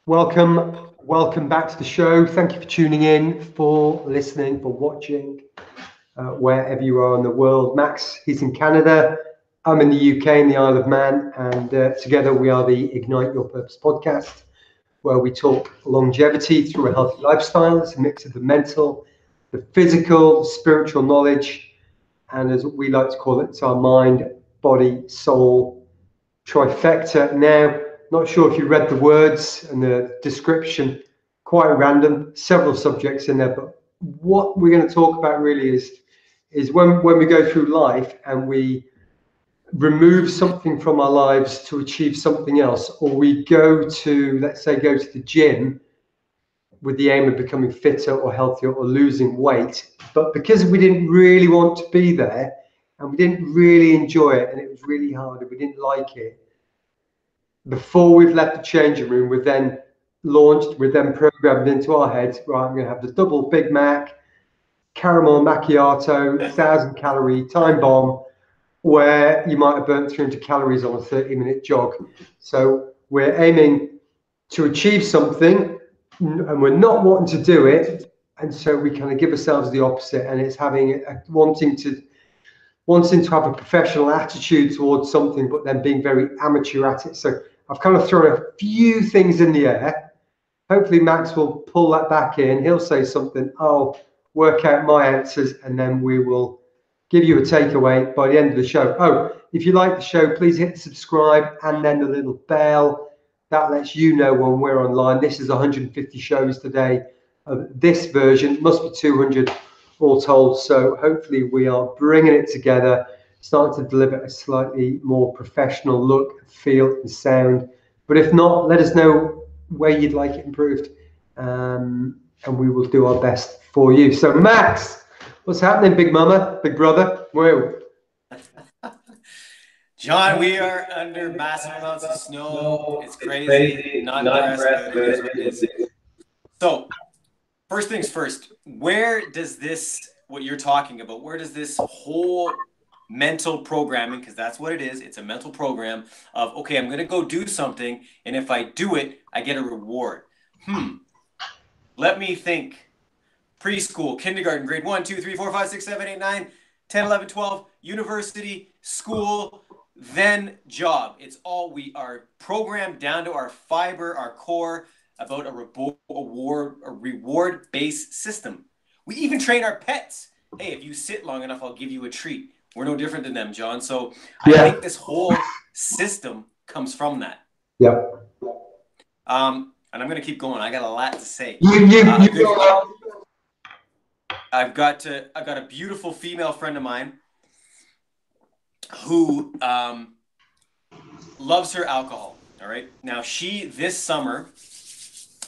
Welcome back to the show. Thank you for tuning in, for listening, for watching, wherever you are in the world. Max, he's in Canada. I'm in the UK, in the Isle of Man, and together we are the Ignite Your Purpose podcast, where we talk longevity through a healthy lifestyle. It's a mix of the mental, the physical, spiritual knowledge, and as we like to call it, it's our mind, body, soul trifecta. Now, not sure if you read the words and the description, quite random, several subjects in there, but what we're going to talk about really is when we go through life and we remove something from our lives to achieve something else, or we go to, let's say, go to the gym with the aim of becoming fitter or healthier or losing weight, but because we didn't really want to be there and we didn't really enjoy it and it was really hard and we didn't like it, before we've left the changing room, we're then programmed into our heads, right, I'm going to have the double Big Mac, caramel macchiato, 1,000 calorie time bomb, where you might have burnt 300 calories on a 30-minute jog. So we're aiming to achieve something and we're not wanting to do it. And so we kind of give ourselves the opposite, and it's wanting to have a professional attitude towards something, but then being very amateur at it. So I've kind of thrown a few things in the air. Hopefully Max will pull that back in. He'll say something. I'll work out my answers, and then we will give you a takeaway by the end of the show. Oh, if you like the show, please hit subscribe and then the little bell. That lets you know when we're online. This is 150 shows today. This version must be 200 all told. So hopefully we are bringing it together, starting to deliver a slightly more professional look, feel, and sound. But if not, let us know where you'd like it improved, and we will do our best for you. So Max, what's happening, big mama, big brother? Whoa. John, we are under massive amounts of snow. It's crazy. Not impressed, but it is what it is. So, first things first, where does this, what you're talking about, where does this whole mental programming, because that's what it is, it's a mental program of, okay, I'm going to go do something, and if I do it, I get a reward. Let me think. Preschool, kindergarten, grade 1, 2, 3, 4, 5, 6, 7, 8, 9, 10, 11, 12, university, school, then job. It's all, we are programmed down to our fiber, our core, about a reward-based system. We even train our pets. Hey, if you sit long enough, I'll give you a treat. We're no different than them, John. So I think this whole system comes from that. Yep. And I'm going to keep going. I got a lot to say. I've got a beautiful female friend of mine who loves her alcohol. All right. Now, she, this summer,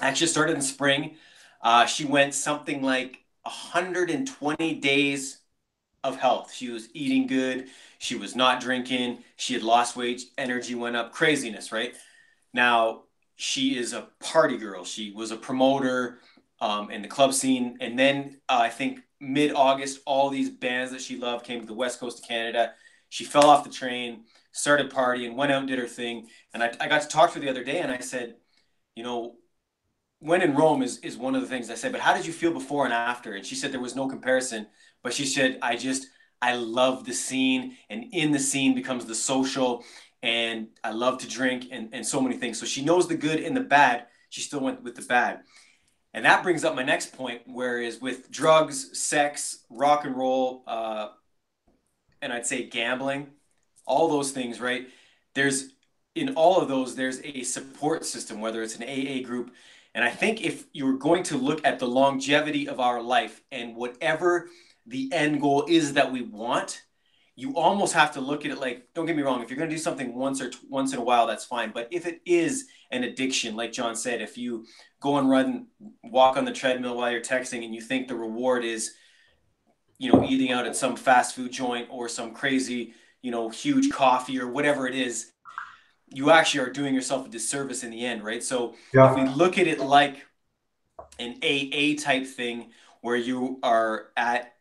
actually started in spring. She went something like 120 days of health. She was eating good. She was not drinking. She had lost weight. Energy went up. Craziness, right? Now, she is a party girl. She was a promoter in the club scene. And then I think mid-August, all these bands that she loved came to the west coast of Canada. She fell off the train, started partying, went out and did her thing. And I got to talk to her the other day, and I said, you know, when in Rome is one of the things I said, but how did you feel before and after? And she said there was no comparison, but she said, I love the scene, and in the scene becomes the social, and I love to drink and so many things. So she knows the good and the bad. She still went with the bad. And that brings up my next point, whereas with drugs, sex, rock and roll, and I'd say gambling, all those things, right? In all of those, there's a support system, whether it's an AA group. And I think if you're going to look at the longevity of our life and whatever the end goal is that we want, you almost have to look at it like, don't get me wrong, if you're going to do something once in a while, that's fine. But if it is an addiction, like John said, if you go and walk on the treadmill while you're texting and you think the reward is, eating out at some fast food joint or some crazy, huge coffee or whatever it is, you actually are doing yourself a disservice in the end, right? So if we look at it like an AA type thing where you are at,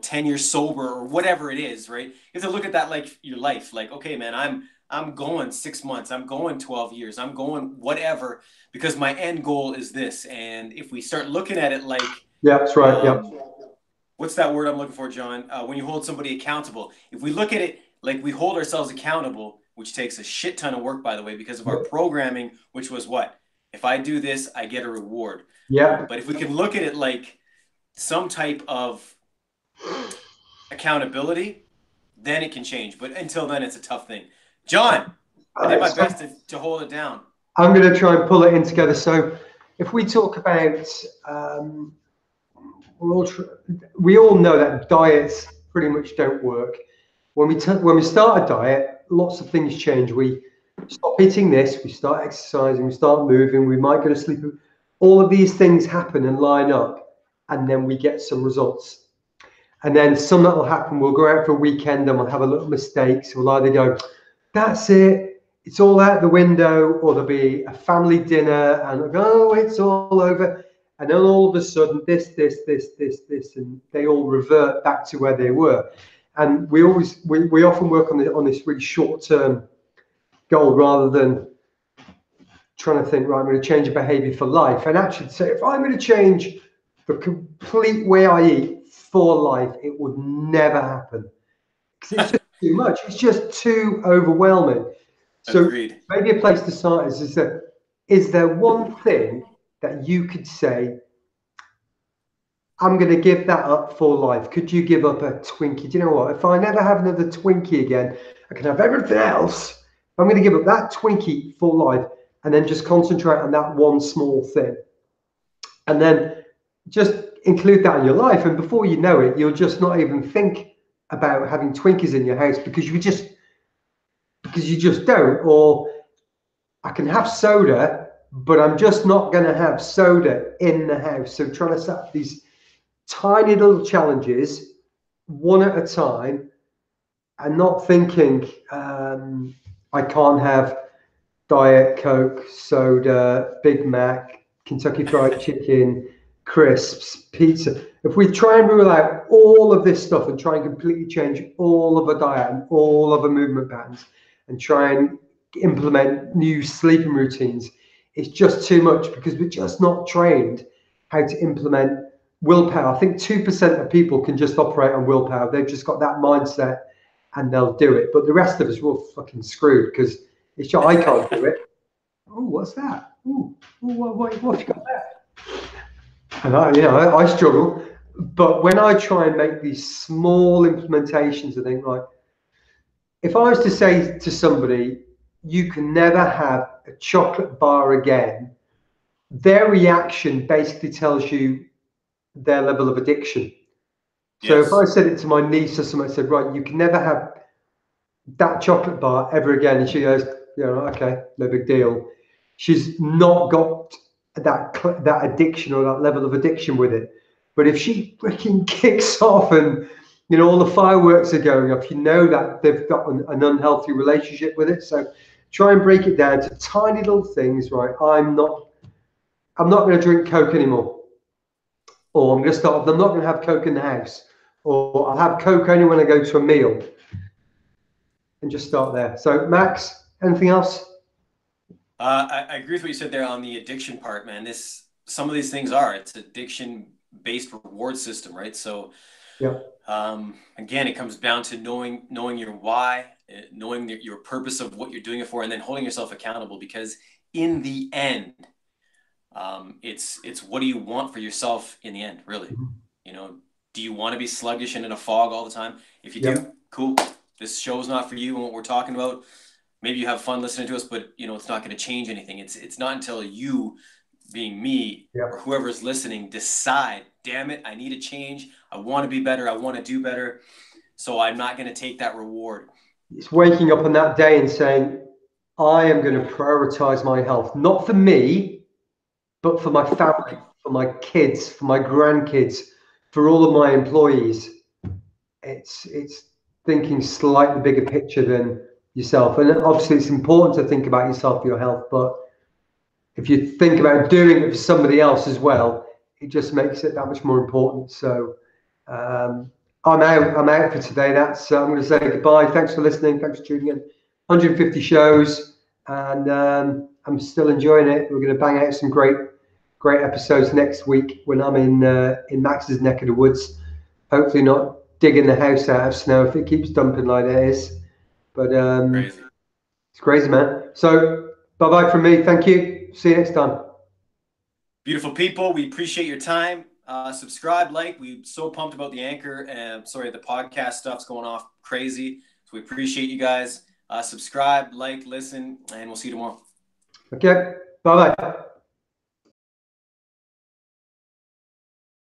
10 years sober or whatever it is, right? You have to look at that like your life. Like, okay, man, I'm going 6 months, I'm going 12 years, I'm going whatever, because my end goal is this. And if we start looking at it like, Yeah, that's right. Yeah. What's that word I'm looking for, John? When you hold somebody accountable. If we look at it like we hold ourselves accountable, which takes a shit ton of work, by the way, because of our programming, which was what? If I do this, I get a reward. Yeah. But if we can look at it like some type of accountability, then it can change. But until then, it's a tough thing. John, I did my best to hold it down. I'm going to try and pull it in together. So if we talk about, we all know that diets pretty much don't work. When we start a diet, lots of things change. We stop eating this, we start exercising, we start moving, we might go to sleep. All of these things happen and line up, and then we get some results. And then some that will happen, we'll go out for a weekend and we'll have a little mistake. So we'll either go, that's it, it's all out the window, or there'll be a family dinner and we'll go, oh, it's all over. And then all of a sudden, this, and they all revert back to where they were. And we often work on this really short-term goal rather than trying to think, right, I'm going to change a behavior for life. And actually say, if I'm going to change the complete way I eat for life, it would never happen. Because it's just too much. It's just too overwhelming. So Agreed. Maybe a place to start is there one thing that you could say, I'm going to give that up for life? Could you give up a Twinkie? Do you know what? If I never have another Twinkie again, I can have everything else. I'm going to give up that Twinkie for life and then just concentrate on that one small thing. And then just include that in your life. And before you know it, you'll just not even think about having Twinkies in your house because you just don't. Or I can have soda, but I'm just not going to have soda in the house. So trying to set up these tiny little challenges, one at a time, and not thinking I can't have Diet Coke, soda, Big Mac, Kentucky Fried Chicken, crisps, pizza. If we try and rule out all of this stuff and try and completely change all of a diet and all of a movement patterns and try and implement new sleeping routines, it's just too much because we're just not trained how to implement willpower. I think 2% of people can just operate on willpower. They've just got that mindset and they'll do it. But the rest of us are all fucking screwed because it's just, I can't do it. Oh, what's that? Oh, what you got there? And I struggle. But when I try and make these small implementations, I think, right, if I was to say to somebody, you can never have a chocolate bar again, their reaction basically tells you their level of addiction. So yes. If I said it to my niece or somebody said, right, you can never have that chocolate bar ever again, and she goes, yeah, okay, no big deal. She's not got that addiction or that level of addiction with it. But if she freaking kicks off and all the fireworks are going off, you know that they've got an unhealthy relationship with it. So try and break it down to tiny little things, right? I'm not going to drink Coke anymore. Or I'm going to start, I'm not going to have Coke in the house. Or I'll have Coke only when I go to a meal. And just start there. So Max, anything else? I agree with what you said there on the addiction part, man. Some of these things it's addiction-based reward system, right? So yeah. Again, it comes down to knowing your why, knowing your purpose of what you're doing it for, and then holding yourself accountable, because in the end, it's what do you want for yourself in the end, really? Mm-hmm. Do you want to be sluggish and in a fog all the time? If you do, cool. This show's not for you and what we're talking about. Maybe you have fun listening to us, but it's not going to change anything. It's not until you, being me, or whoever's listening, decide, damn it, I need a change. I want to be better. I want to do better. So I'm not going to take that reward. It's waking up on that day and saying, I am going to prioritize my health, not for me, but for my family, for my kids, for my grandkids, for all of my employees. It's thinking slightly bigger picture than yourself. And obviously it's important to think about yourself for your health, but if you think about doing it for somebody else as well, it just makes it that much more important. So I'm out for today. I'm going to say goodbye. Thanks for listening. Thanks for tuning in. 150 shows, and I'm still enjoying it. We're going to bang out some great episodes next week when I'm in Max's neck of the woods. Hopefully not digging the house out of snow if it keeps dumping like it is. But Crazy. it's crazy, man. So bye-bye from me. Thank you. See you next time. Beautiful people, we appreciate your time. Subscribe, like. We're so pumped about the Anchor and the podcast stuff's going off crazy. So we appreciate you guys. Subscribe, like, listen, and we'll see you tomorrow. Okay. Bye-bye.